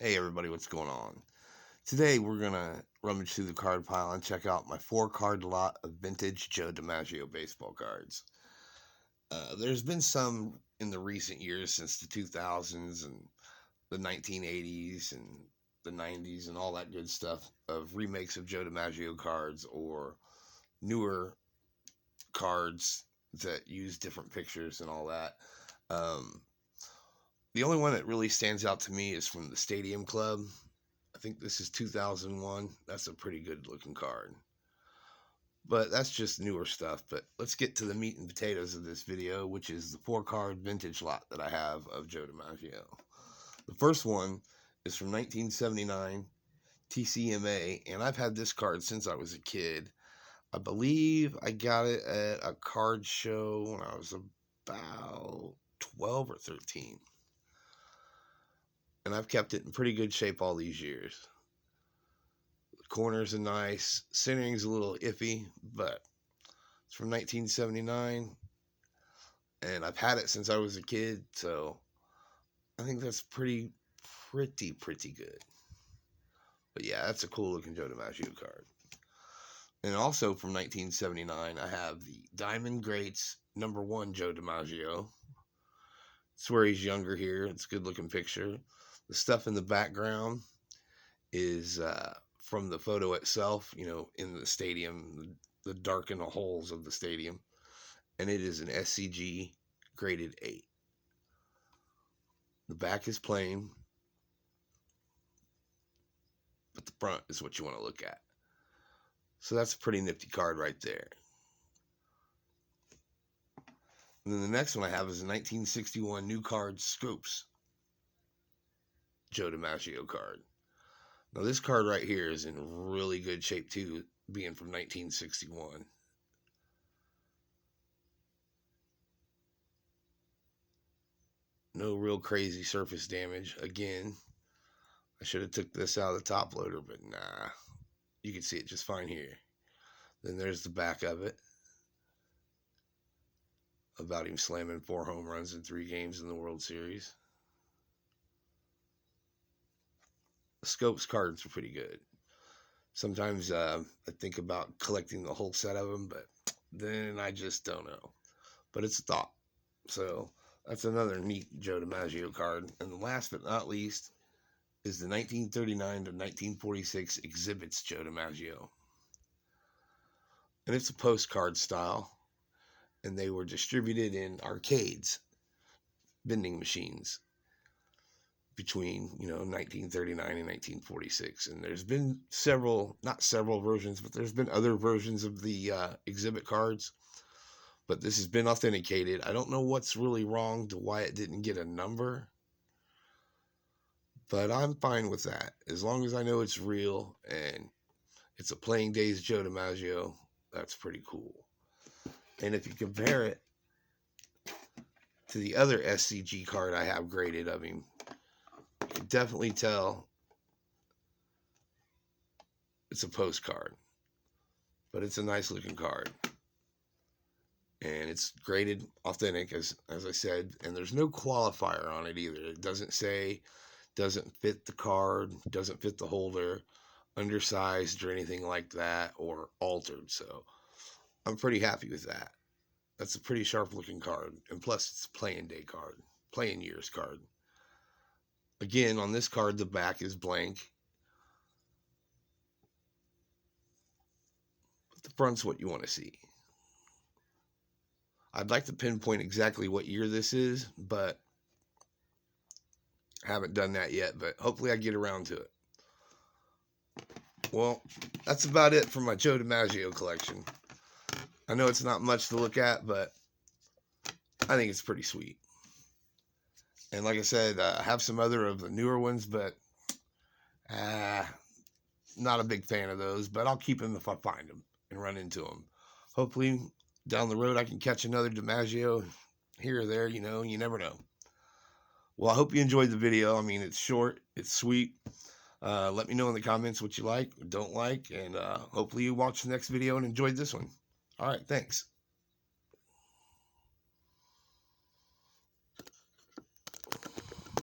Hey everybody, what's going on? Today we're gonna rummage through the card pile and check out my 4 card lot of vintage Joe Dimaggio baseball cards. There's been some in the recent years since the 2000s and the 1980s and the 90s and all that good stuff of remakes of Joe Dimaggio cards or newer cards that use different pictures and all that. Um, the only one that really stands out to me is from the Stadium Club. I think this is 2001. That's a pretty good looking card. But that's just newer stuff. But let's get to the meat and potatoes of this video, which is the 4 card vintage lot that I have of Joe Dimaggio. The first one is from 1979, TCMA, and I've had this card since I was a kid. I believe I got it at a card show when I was about 12 or 13. And I've kept it in pretty good shape all these years. The corners are nice. Centering's a little iffy, but it's from 1979. And I've had it since I was a kid, so I think that's pretty good. But yeah, that's a cool looking Joe DiMaggio card. And also from 1979, I have the Diamond Greats #1 Joe DiMaggio. It's where he's younger here. It's a good looking picture. The stuff in the background is from the photo itself, in the stadium, the darkened holes of the stadium. And it is an SCG graded 8. The back is plain, but the front is what you want to look at. So that's a pretty nifty card right there. And then the next one I have is a 1961 New Card Scopes Joe DiMaggio card. Now this card right here is in really good shape too, being from 1961. No real crazy surface damage. Again, I should have took this out of the top loader, but nah. You can see it just fine here. Then there's the back of it. About him slamming 4 home runs in 3 games in the World Series. The Scopes cards are pretty good. Sometimes I think about collecting the whole set of them, but then I just don't know. But it's a thought. So that's another neat Joe DiMaggio card. And last but not least is the 1939 to 1946 Exhibits Joe DiMaggio. And it's a postcard style. And they were distributed in arcades, vending machines, between 1939 and 1946. And there's been not several versions, but there's been other versions of the exhibit cards. But this has been authenticated. I don't know what's really wrong to why it didn't get a number, but I'm fine with that as long as I know it's real and it's a Playing Days Joe DiMaggio. That's pretty cool. And if you compare it to the other SCG card I have graded of him, you can definitely tell it's a postcard. But it's a nice looking card. And it's graded authentic, as I said. And there's no qualifier on it either. It doesn't say, doesn't fit the card, doesn't fit the holder, undersized or anything like that, or altered. So I'm pretty happy with that. That's a pretty sharp looking card. And plus it's a playing day card, playing years card. Again, on this card, the back is blank. But the front's what you want to see. I'd like to pinpoint exactly what year this is, but I haven't done that yet. But hopefully I get around to it. Well, that's about it for my Joe DiMaggio collection. I know it's not much to look at, but I think it's pretty sweet. And like I said, I have some other of the newer ones, but not a big fan of those. But I'll keep them if I find them and run into them. Hopefully down the road I can catch another DiMaggio here or there. You never know. Well, I hope you enjoyed the video. I mean, it's short, it's sweet. Let me know in the comments what you like or don't like, and hopefully you watch the next video and enjoyed this one. All right, thanks.